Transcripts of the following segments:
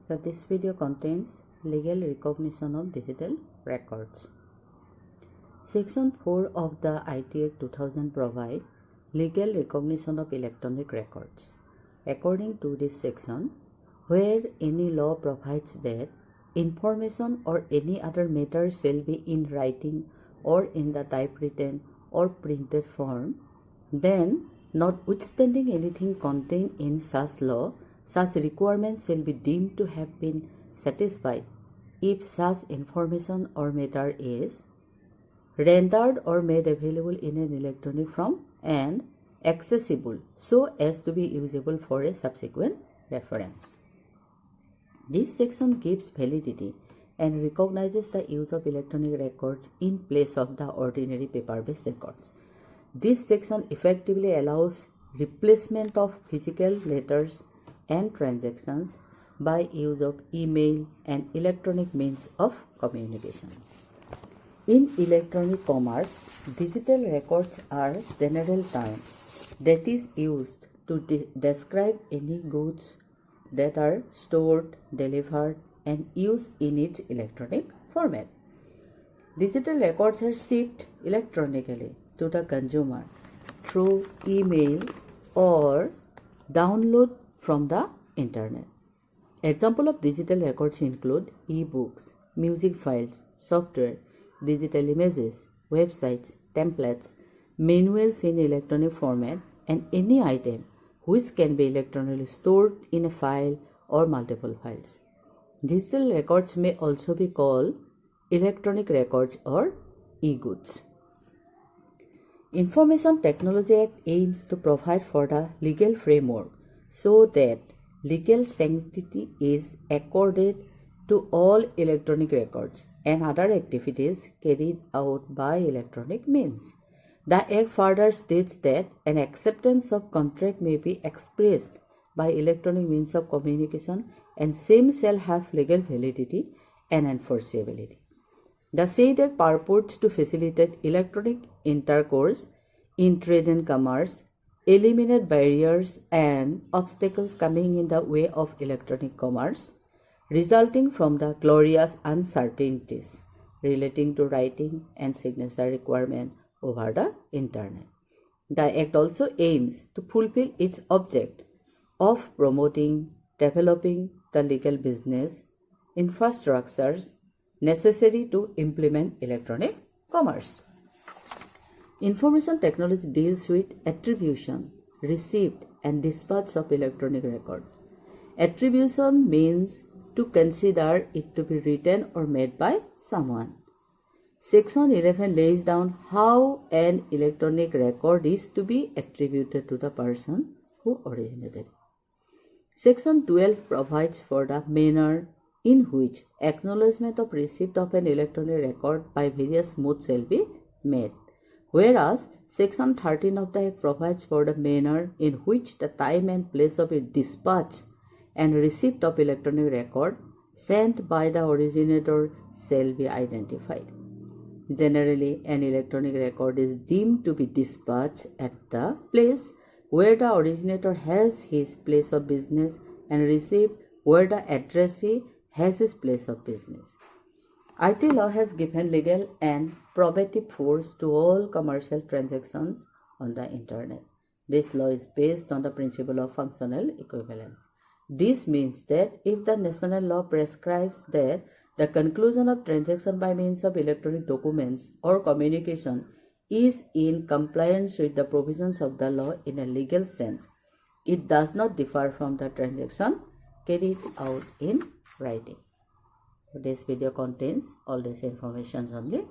So this video contains legal recognition of digital records. Section 4 of the IT Act 2000 provide legal recognition of electronic records. According to this section, where any law provides that information or any other matter shall be in writing or in the typewritten or printed form, then notwithstanding anything contained in such law, such requirements shall be deemed to have been satisfied if such information or matter is rendered or made available in an electronic form and accessible so as to be usable for a subsequent reference. This section gives validity and recognizes the use of electronic records in place of the ordinary paper-based records. This section effectively allows replacement of physical letters and transactions by use of email and electronic means of communication. In electronic commerce, digital records are general term that is used to describe any goods that are stored, delivered, and used in its electronic format. Digital records are shipped electronically to the consumer through email or download from the internet. Example of digital records include e-books, music files, software, digital images, websites, templates, manuals in electronic format, and any item which can be electronically stored in a file or multiple files. Digital records may also be called electronic records or e-goods. Information Technology Act aims to provide for the legal framework so that legal sanctity is accorded to all electronic records and other activities carried out by electronic means. The Act further states that an acceptance of contract may be expressed by electronic means of communication and same shall have legal validity and enforceability. The said Act purports to facilitate electronic intercourse in trade and commerce, eliminate barriers and obstacles coming in the way of electronic commerce, resulting from the glorious uncertainties relating to writing and signature requirement over the internet. The Act also aims to fulfill its object of promoting, developing the legal business infrastructures necessary to implement electronic commerce. Information technology deals with attribution, receipt, and dispatch of electronic records. Attribution means to consider it to be written or made by someone. Section 11 lays down how an electronic record is to be attributed to the person who originated it. Section 12 provides for the manner in which acknowledgement of receipt of an electronic record by various modes shall be made, whereas Section 13 of the Act provides for the manner in which the time and place of its dispatch and receipt of electronic record sent by the originator shall be identified. Generally, an electronic record is deemed to be dispatched at the place where the originator has his place of business and received where the addressee has his place of business. IT law has given legal and probative force to all commercial transactions on the internet. This law is based on the principle of functional equivalence. This means that if the national law prescribes that the conclusion of transaction by means of electronic documents or communication is in compliance with the provisions of the law in a legal sense, it does not differ from the transaction carried out in writing. So this video contains all this information only.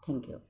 Thank you.